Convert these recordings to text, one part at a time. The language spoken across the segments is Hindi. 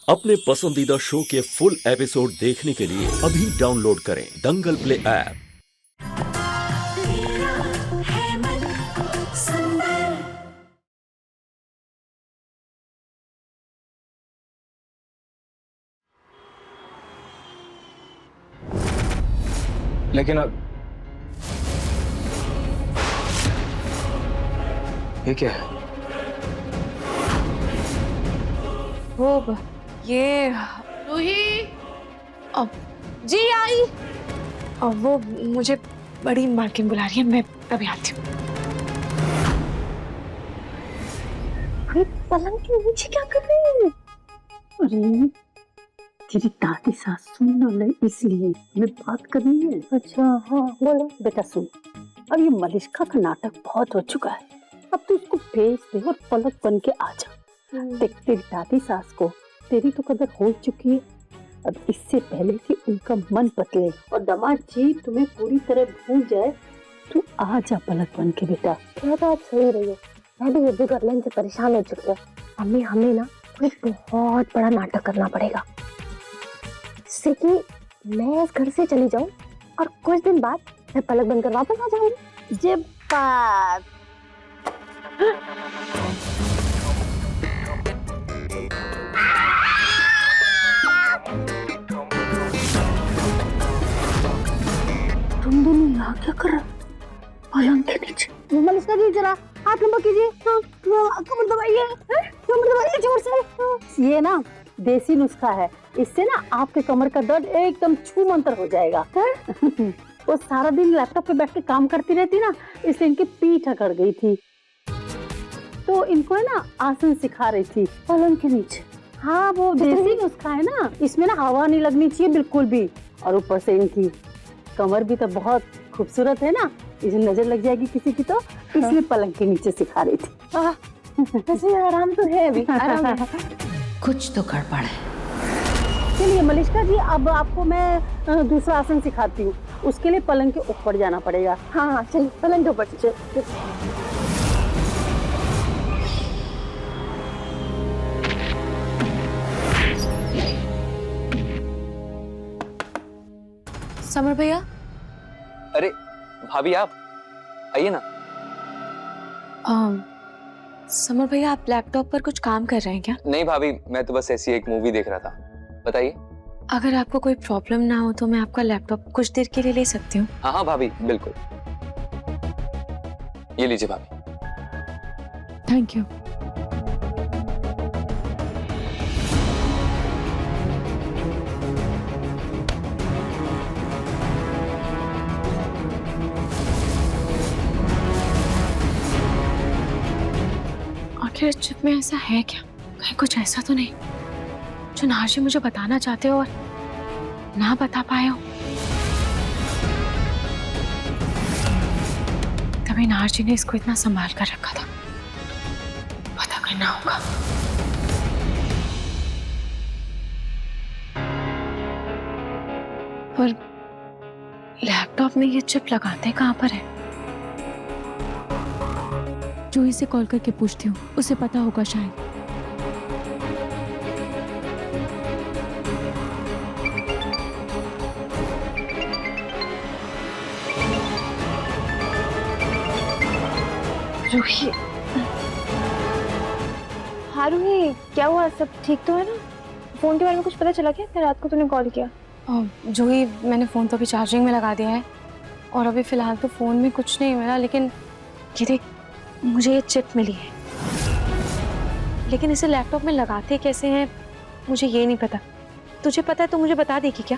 अपने पसंदीदा शो के फुल एपिसोड देखने के लिए अभी डाउनलोड करें दंगल प्ले ऐप। लेकिन अब ये क्या है? वो ये रूही, अब जी आई। अब वो मुझे बड़ी मालकिन बुला रही है, मैं अभी आती हूँ। अरे पलंग के नीचे क्या कर रही है? अरे तेरी दादी सास सुन ना ले, इसलिए हमें बात करनी है। अच्छा हाँ बोलो बेटा। सुन, अब ये मलिष्का का नाटक बहुत हो चुका है, अब तू उसको भेज दे और पलक बन के आ जा। देख तेरी दादी सास को तेरी तो कदर हो चुकी है, अब इससे पहले कि उनका मन बदले और दामाद जी तुम्हें पूरी तरह भूल जाए, तू आ जा पलक बन के बेटा। क्या तो आप सही रही हो, मैं भी ये भी गर्लन से परेशान हो चुकी हूँ। अम्मी हमें ना कोई बहुत बड़ा नाटक करना पड़ेगा, जिससे कि मैं इस घर से चली जाऊँ और कुछ दिन बाद मैं पलक बनकर वापस आ जाऊंगी। जब बात तुम दोनों यहाँ क्या कर रहे हो? पलंग के नीचे। मलिष्का जी जरा हाथ लंबा कीजिए। कमर दबाइए, कमर दबाइए जोर से। ये ना देसी नुस्खा है, इससे ना आपके कमर का दर्द एकदम छू मंतर हो जाएगा। वो सारा दिन लैपटॉप पे बैठ के काम करती रहती ना, इसलिए इनकी पीठ अकड़ गई थी, तो इनको है ना आसन सिखा रही थी पलंग के नीचे। हाँ वो देसी नुस्खा है ना, इसमें ना हवा नहीं लगनी चाहिए बिल्कुल भी, और ऊपर से इनकी कमर भी तो बहुत खूबसूरत है ना, इसे नजर लग जाएगी किसी की तो इसलिए पलंग के नीचे सिखा रही थी। वैसे आराम तो है अभी, आराम है। कुछ तो गड़बड़ है। चलिए मलिष्का जी, अब आपको मैं दूसरा आसन सिखाती हूँ, उसके लिए पलंग के ऊपर जाना पड़ेगा। हाँ हाँ चलिए पलंग के ऊपर से। समर भैया। अरे भाभी आप आइए ना। समर भैया, आप लैपटॉप पर कुछ काम कर रहे हैं क्या? नहीं भाभी, मैं तो बस ऐसी एक मूवी देख रहा था। बताइए। अगर आपको कोई प्रॉब्लम ना हो तो मैं आपका लैपटॉप कुछ देर के लिए ले सकती हूँ? हाँ हाँ भाभी बिल्कुल, ये लीजिए भाभी। Thank you. आखिर इस चिप में ऐसा है क्या? कहीं कुछ ऐसा तो नहीं जो नाहर जी मुझे बताना चाहते हो और ना बता पाए हो? तभी नाहर जी ने इसको इतना संभाल कर रखा था। पता करना होगा। पर लैपटॉप में ये चिप लगाते कहाँ पर है? जूही से कॉल करके पूछती हूँ, उसे पता होगा शायद। रूही, हाँ रूही क्या हुआ, सब ठीक तो है ना? फोन के बारे में कुछ पता चला क्या? रात को तूने कॉल किया। जूही, मैंने फ़ोन तो अभी चार्जिंग में लगा दिया है और अभी फ़िलहाल तो फ़ोन में कुछ नहीं मिला, लेकिन ये देख, मुझे ये चिप मिली है, लेकिन इसे लैपटॉप में लगाते कैसे हैं मुझे ये नहीं पता। तुझे पता है तो मुझे बता देगी क्या?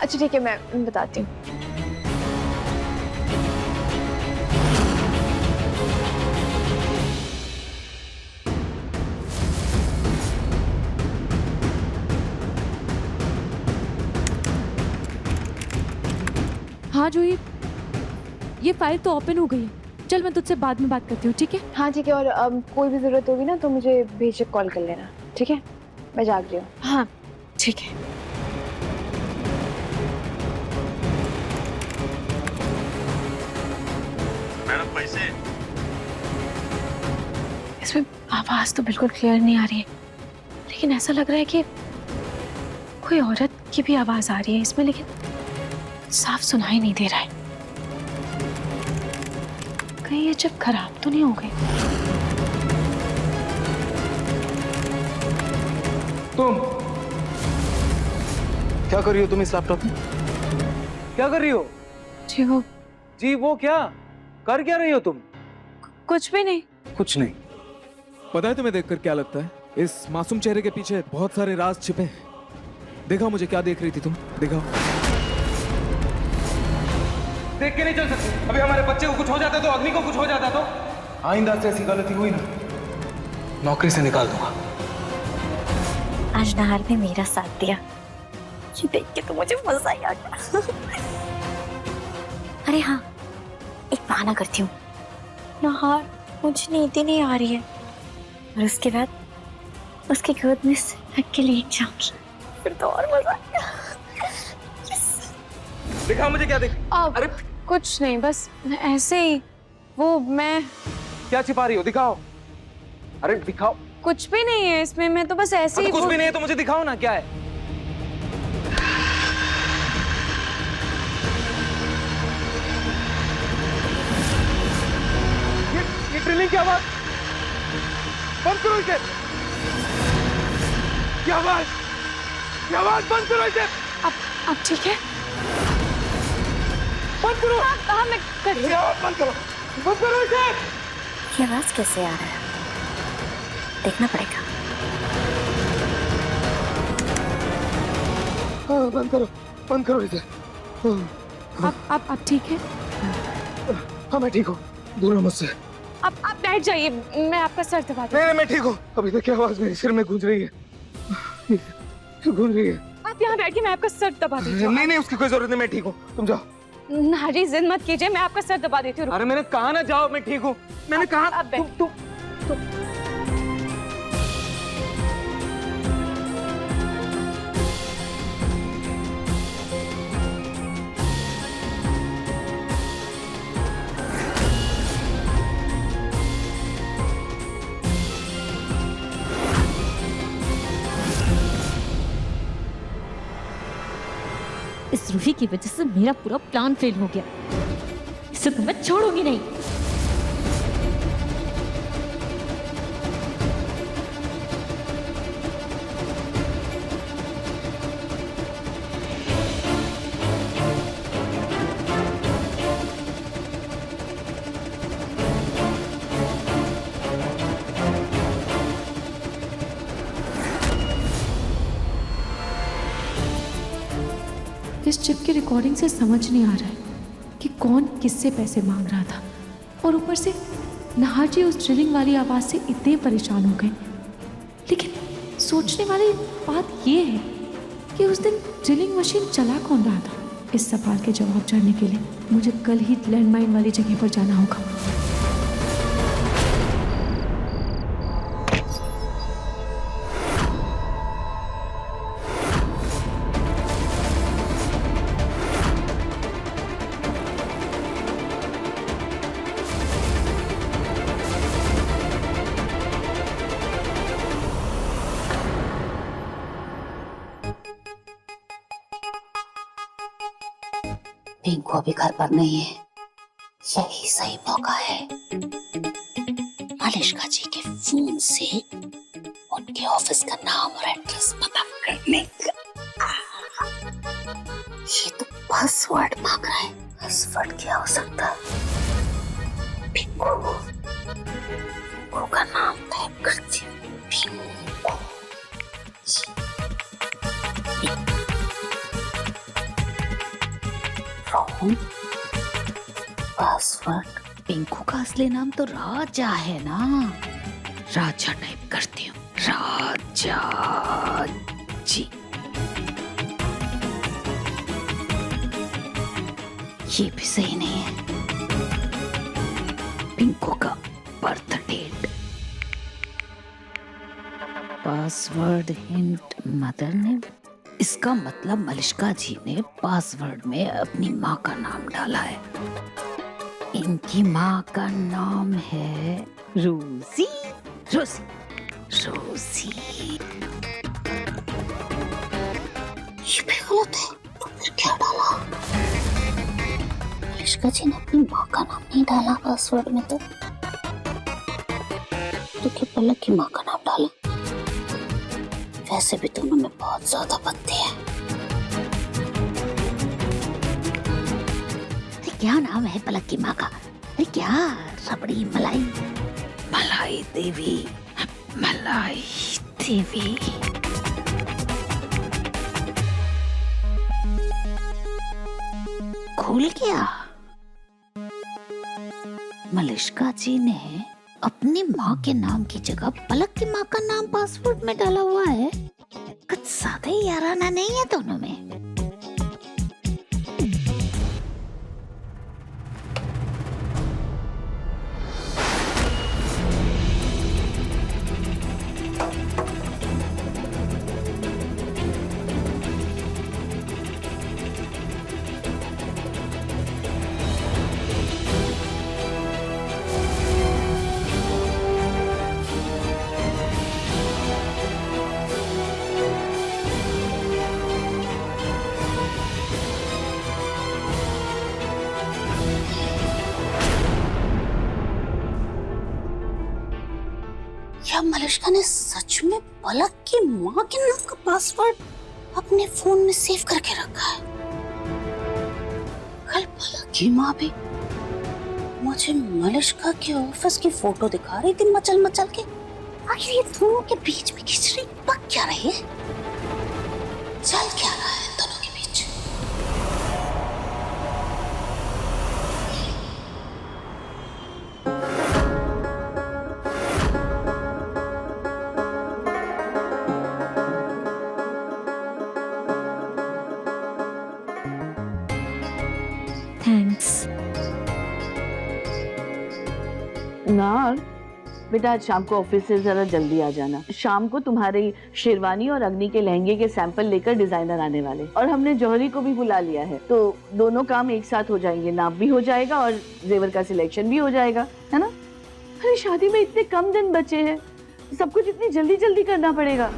अच्छा ठीक है, मैं बताती हूँ। हाँ जूही, ये फाइल तो ओपन हो गई है। चल मैं तुझसे बाद में बात करती हूँ, ठीक है? हाँ ठीक है, और कोई भी जरूरत होगी ना तो मुझे बेशक कॉल कर लेना, ठीक है? मैं जाग रही हूँ। हाँ ठीक है। मैडम पैसे। इसमें आवाज तो बिल्कुल क्लियर नहीं आ रही है, लेकिन ऐसा लग रहा है कि कोई औरत की भी आवाज आ रही है इसमें, लेकिन साफ सुनाई नहीं दे रहा है। कहीं ये चिप खराब तो नहीं हो गई? तुम क्या कर रही हो? तुम इस लैपटॉप में क्या कर रही हो? जी वो क्या कर क्या रही हो तुम? कुछ भी नहीं। कुछ नहीं। पता है तुम्हें देखकर क्या लगता है? इस मासूम चेहरे के पीछे बहुत सारे राज छिपे हैं। देखा मुझे क्या देख रही थी तुम? दिखाओ। देख के नहीं चल सकती। अभी हमारे बच्चे को कुछ हो जाता तो, अग्नि को कुछ हो जाता तो, आइंदा से ऐसी गलती हुई ना, नौकरी से निकाल दूंगा। आज नहार ने मेरा साथ दिया, ये देख के तो मुझे मजा ही आ गया। अरे हाँ, एक बहाना करती हूँ। नहार, मुझे नींद ही नहीं आ रही है, और उसके बाद उसके गोद में रख के लेट जाऊंगी, फिर तो और मजा आएगा। दिखा मुझे क्या देख। अरे कुछ नहीं, बस ऐसे ही। वो मैं क्या छिपा रही हो? दिखाओ। अरे दिखाओ। कुछ भी नहीं है इसमें, मैं तो बस ऐसे ही। कुछ भी नहीं है तो मुझे दिखाओ ना, क्या है? ये ड्रिलिंग की आवाज बंद करो इसे। ये आवाज बंद करो इसे। अब ठीक है? बंद करो। हाँ मैं कर ये आवाज बंद करो इसे। ये आवाज कैसे आ रहा है? देखना पड़ेगा। हाँ, बंद करो इसे। अब ठीक है? हाँ मैं ठीक हूँ, दूर रहो मुझसे। अब आप बैठ जाइए, मैं आपका सर दबा दूँ। नहीं मैं ठीक हूँ। अभी तक क्या आवाज मेरे सिर में गूंज रही है, आप यहाँ बैठ के मैं आपका सर दबा देती हूँ। नहीं उसकी कोई जरूरत नहीं, मैं ठीक हूँ, तुम जाओ। नारी जिद मत कीजिए, मैं आपका सर दबा देती हूँ। अरे मैंने कहा ना जाओ, मैं ठीक हूँ। मैंने कहा। अब तुम इस रूही की वजह से मेरा पूरा प्लान फेल हो गया। इसे तो मैं छोड़ूंगी नहीं। इस चिप की रिकॉर्डिंग से समझ नहीं आ रहा है कि कौन किससे पैसे मांग रहा था, और ऊपर से नहार जी उस ड्रिलिंग वाली आवाज से इतने परेशान हो गए। लेकिन सोचने वाली बात ये है कि उस दिन ड्रिलिंग मशीन चला कौन रहा था? इस सवाल के जवाब जानने के लिए मुझे कल ही लैंडमाइन वाली जगह पर जाना होगा। पिंकू अभी घर पर नहीं है, यही सही मौका है मलिष्का जी के फोन से उनके ऑफिस का नाम और एड्रेस पता करने का। ये तो पासवर्ड मांग रहा है। पासवर्ड क्या हो सकता है? पिंकू का नाम टाइप करती हूँ। पिंकू पासवर्ड। पिंकू का असली नाम तो राजा है ना। राजा टाइप करती हूँ। राजा जी। ये भी सही नहीं है। पिंकू का birth date. Password hint mother name. इसका मतलब मलिष्का जी ने पासवर्ड में अपनी माँ का नाम डाला है। इनकी माँ का नाम है रूसी। रोजी रोजी ये भी गलत है, तो फिर क्या डाला? मलिष्का जी ने अपनी माँ का नाम नहीं डाला पासवर्ड में, तो क्या पलक की माँ का नाम डाला? वैसे भी दोनों में बहुत ज्यादा पत्ते हैं। क्या नाम है पलक की माँ का? अरे क्या, रबड़ी मलाई, मलाई देवी, मलाई देवी। खुल गया। मलिष्का जी ने अपनी माँ के नाम की जगह पलक की माँ का नाम पासवर्ड में डाला हुआ है। कुछ ज्यादा ही याराना नहीं है दोनों में। क्या मलिष्का ने सच में पलक की माँ के नाम का पासवर्ड अपने फोन में सेव करके रखा है? कल पलक की माँ भी मुझे मलिष्का के ऑफिस की फोटो दिखा रही थी मचल मचल के। आखिर ये दोनों के बीच में खिचड़ी पक क्या रही है? चल क्या रहा है दोनों के बीच? थैंक्स। नार बेटा, आज शाम को ऑफिस से जरा जल्दी आ जाना। शाम को तुम्हारी शेरवानी और अग्नि के लहंगे के सैंपल लेकर डिजाइनर आने वाले, और हमने जौहरी को भी बुला लिया है, तो दोनों काम एक साथ हो जाएंगे। नाप भी हो जाएगा और जेवर का सिलेक्शन भी हो जाएगा, है ना? अरे शादी में इतने कम दिन बचे हैं, सब कुछ इतनी जल्दी जल्दी करना पड़ेगा।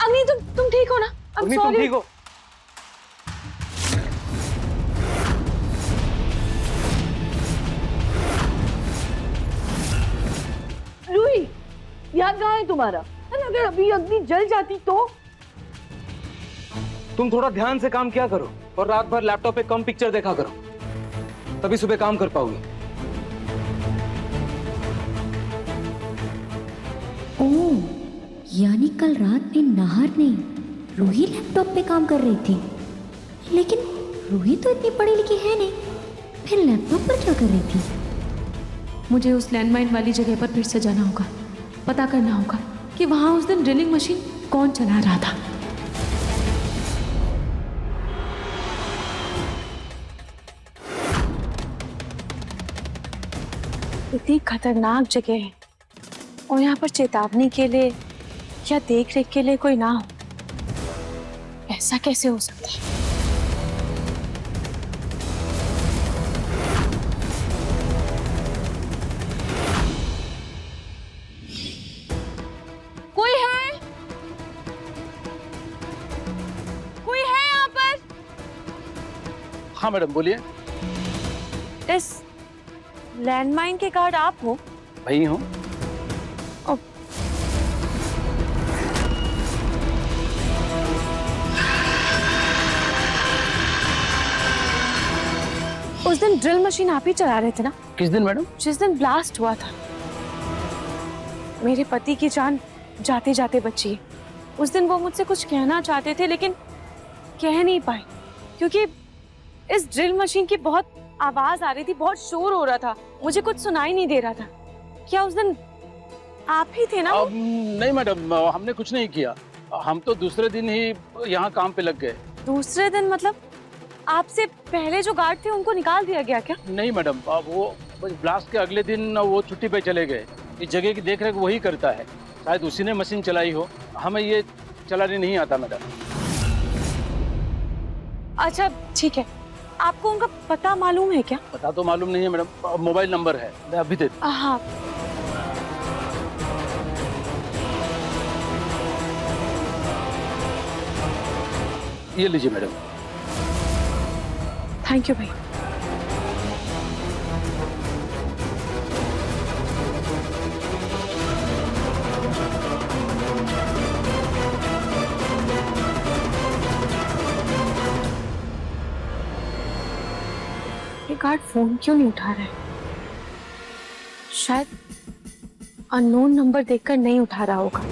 अग्नि, तुम ठीक हो ना? अग्नि तुम ठीक हो? रूही, याद कहाँ है तुम्हारा? अगर अभी अग्नि जल जाती तो? तुम थोड़ा ध्यान से काम किया करो और रात भर लैपटॉप पे कम पिक्चर देखा करो, तभी सुबह काम कर पाओगे। ओह, यानी कल रात में नाहर नहीं, रूही लैपटॉप पे काम कर रही थी। लेकिन रूही तो इतनी पढ़ी लिखी है नहीं, फिर लैपटॉप पर क्या कर रही थी? मुझे उस लैंडमाइन वाली जगह पर फिर से जाना होगा, पता करना होगा कि वहां उस दिन ड्रिलिंग मशीन कौन चला रहा था। इतनी खतरनाक जगह है और यहाँ पर चेतावनी के लिए या देख रेख के लिए कोई ना हो, ऐसा कैसे हो सकता है? कोई है? कोई है यहाँ पर? हाँ मैडम बोलिए। इस लैंडमाइन के गार्ड आप हो? वही हूँ। उस दिन ड्रिल मशीन आप ही चला रहे थे ना? किस दिन मैडम? जिस दिन ब्लास्ट हुआ था। मेरे पति की जान जाते जाते बची है। उस दिन वो मुझसे कुछ कहना चाहते थे लेकिन कह नहीं पाए क्योंकि इस ड्रिल मशीन की बहुत आवाज आ रही थी, बहुत शोर हो रहा था, मुझे कुछ सुनाई नहीं दे रहा था। क्या उस दिन आप ही थे ना? नहीं मैडम, हमने कुछ नहीं किया। हम तो दूसरे दिन ही यहाँ काम पे लग गए। दूसरे दिन मतलब आपसे पहले जो गार्ड थे उनको निकाल दिया गया क्या? नहीं मैडम, वो ब्लास्ट के अगले दिन वो छुट्टी पे चले गए। इस जगह की देख रेख वही करता है, शायद उसी ने मशीन चलाई हो, हमें ये चलाने नहीं आता मैडम। अच्छा ठीक है, आपको उनका पता मालूम है क्या? पता तो मालूम नहीं है मैडम, मोबाइल नंबर है, मैं अभी दे। हाँ ये लीजिए मैडम। थैंक यू भाई। ये गार्ड फोन क्यों नहीं उठा रहा है? शायद अननोन नंबर देखकर नहीं उठा रहा होगा।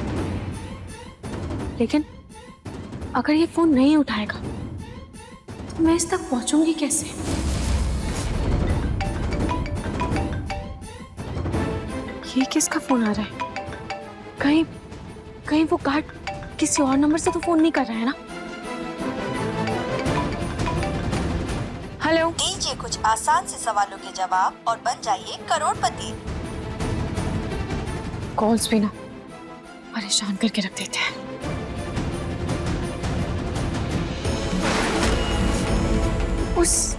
लेकिन अगर ये फोन नहीं उठाएगा तो मैं इस तक पहुंचूंगी कैसे? ये किसका फोन आ रहा है? कहीं वो गार्ड किसी और नंबर से तो फोन नहीं कर रहा है ना? हेलो, दीजिए कुछ आसान से सवालों के जवाब और बन जाइए करोड़पति। कॉल्स भी ना परेशान करके रख देते हैं। उस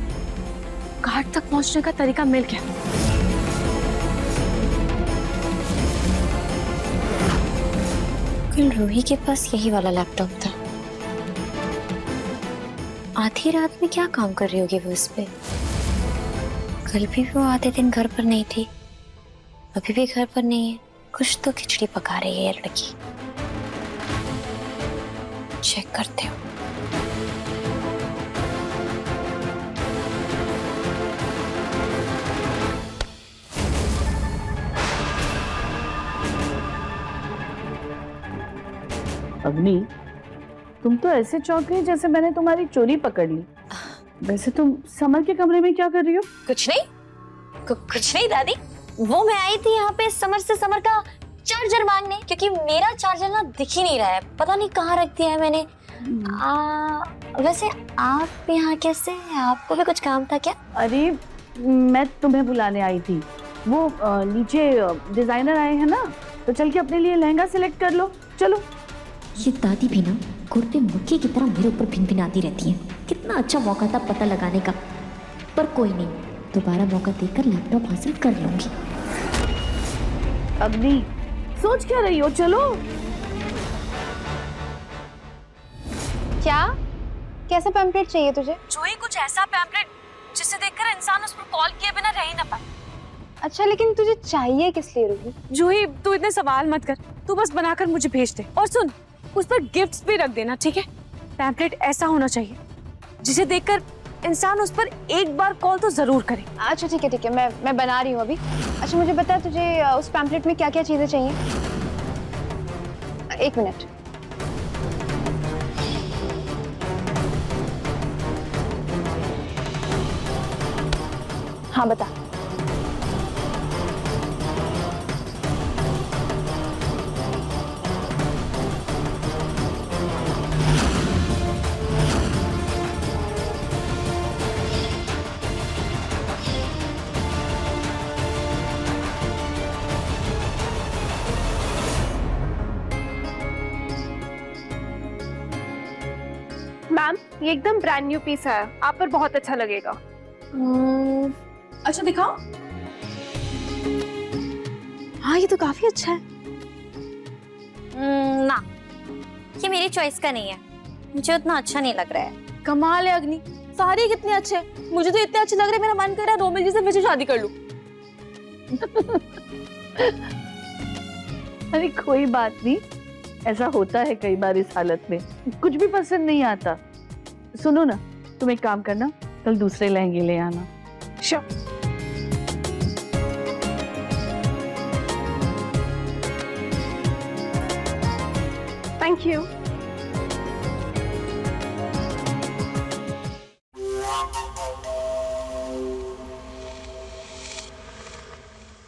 घाट तक पहुंचने का तरीका मिल गया। कल रूही के पास यही वाला लैपटॉप था। आधी रात में क्या काम कर रही होगी वो इस पे? कल भी वो आधे दिन घर पर नहीं थी, अभी भी घर पर नहीं है। कुछ तो खिचड़ी पका रही है ये लड़की। चेक करते हो। अग्नि, तुम तो ऐसे चौंक गई जैसे मैंने तुम्हारी चोरी पकड़ ली। वैसे तुम समर के कमरे में क्या कर रही हो? कुछ नहीं, कुछ नहीं दादी। वो मैं आई थी यहाँ पे समर से समर का चार्जर मांगने, क्योंकि मेरा चार्जर ना दिख ही नहीं रहा है, पता नहीं कहाँ रख दिया है मैंने। वैसे आप यहाँ कैसे? आपको भी कुछ काम था क्या? अरे मैं तुम्हें बुलाने आई थी। वो नीचे डिजाइनर आए हैं ना, तो चल के अपने लिए लहंगा सिलेक्ट कर लो। चलो। ये दादी भी ना कुर्ते मुक्की की तरह मेरे ऊपर भिनभिनाती रहती है। कितना अच्छा मौका था पता लगाने का, पर कोई नहीं, दोबारा मौका देकर लैपटॉप हासिल कर लूंगी। अग्नि, सोच क्या रही हो? चलो। क्या? कैसा पैम्पलेट चाहिए तुझे? जो ही कुछ ऐसा पैम्पलेट जिसे देखकर इंसान उस पर कॉल किए बिना रह ही ना पाए। अच्छा, लेकिन तुझे चाहिए किस लिए रूही? जूही, तू इतने सवाल मत कर, तू बस बनाकर मुझे भेज दे। और सुन, उस पर गिफ्ट्स भी रख देना, ठीक है? पैम्पलेट ऐसा होना चाहिए जिसे देखकर इंसान उस पर एक बार कॉल तो जरूर करे। अच्छा ठीक है, मैं बना रही हूँ अभी। अच्छा मुझे बता, तुझे उस पैम्पलेट में क्या क्या चीजें चाहिए? एक मिनट। हाँ बता। मैम, ये एकदम ब्रांड न्यू पीस है, आप पर बहुत अच्छा लगेगा। अच्छा दिखाओ। हाँ ये तो काफी अच्छा है। ना, ये मेरी चॉइस का नहीं है, मुझे उतना अच्छा नहीं लग रहा है। कमाल है अग्नि, सारे कितने अच्छे हैं। मुझे तो इतने अच्छे लग रहे हैं, मेरा मन कर रहा है रोमिल जी से फिर से शादी कर लूं। अरे कोई बात नहीं, ऐसा होता है कई बार इस हालत में, कुछ भी पसंद नहीं आता। सुनो ना, तुम एक काम करना, कल दूसरे लहंगे ले आना। श्योर। Thank you.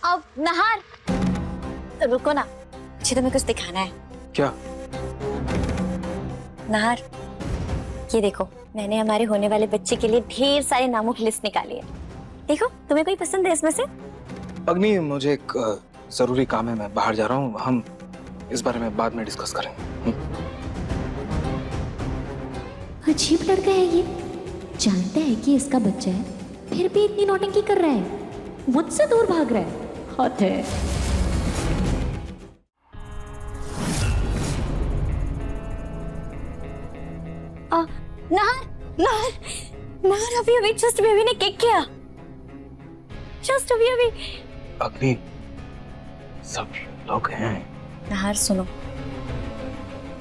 अब नहार, रुको ना, मुझे तुम्हें कुछ दिखाना है। क्या? नहार, ये देखो, मैंने हमारे होने वाले बच्चे के लिए ढेर सारे नामों की लिस्ट निकाली है। देखो, तुम्हें कोई पसंद है इसमें से? अग्नि, मुझे एक जरूरी काम है, मैं बाहर जा रहा हूँ। हम इस बारे में बाद में डिस्कस करेंगे। अजीब लड़का है ये, जानता है कि इसका बच्चा है, फिर भी इतनी नौटंकी कर रहा है, मुझसे दूर भाग रहा है। हद है। नाहर अभी जस्ट बेबी ने किक किया, जस्ट अभी। अग्नि, सब लोग हैं। नाहर सुनो,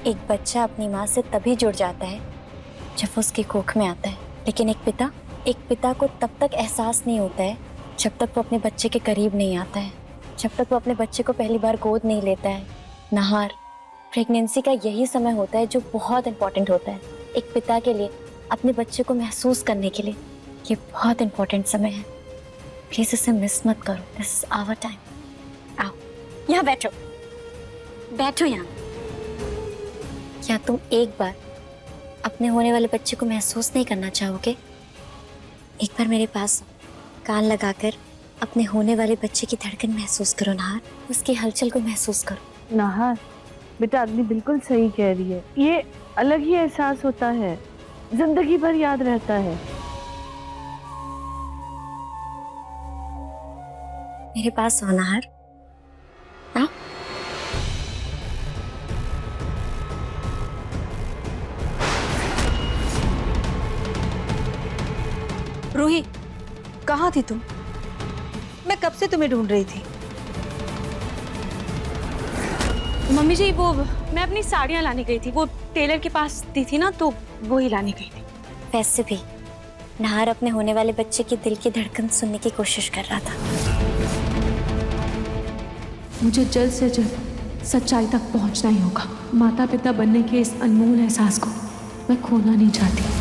एक बच्चा अपनी माँ से तभी जुड़ जाता है जब वो उसकी कोख में आता है, लेकिन एक पिता को तब तक एहसास नहीं होता है जब तक वो अपने बच्चे के करीब नहीं आता है, जब तक वो अपने बच्चे को पहली बार गोद नहीं लेता है। नाहर, प्रेगनेंसी का यही समय होता है जो बहुत इंपॉर्टेंट होता है। एक पिता के लिए अपने बच्चे को महसूस करने के लिए ये बहुत इंपॉर्टेंट समय है। प्लीज इसे मिस मत करो। This is our time. आओ, यहाँ बैठो यहाँ। क्या तुम एक बार अपने होने वाले बच्चे को महसूस नहीं करना चाहोगे? एक बार मेरे पास कान लगाकर अपने होने वाले बच्चे की धड़कन महसूस करो नाहर, उसकी हलचल को महसूस करो। नाहर, बेटा अग्नि बिल्कुल सही कह रही है, ये अलग ही एहसास होता है, जिंदगी भर याद रहता है। मेरे पास हो नाहर। हाँ? रूही, कहाँ थी तुम? मैं कब से तुम्हें ढूंढ रही थी। मम्मी जी, वो मैं अपनी साड़ियाँ लाने गई थी, वो टेलर के पास दी थी ना, तो वो ही लाने गई थी। वैसे भी नाहर अपने होने वाले बच्चे की दिल की धड़कन सुनने की कोशिश कर रहा था। मुझे जल्द से जल्द सच्चाई तक पहुंचना ही होगा। माता पिता बनने के इस अनमोल एहसास को मैं खोना नहीं चाहती।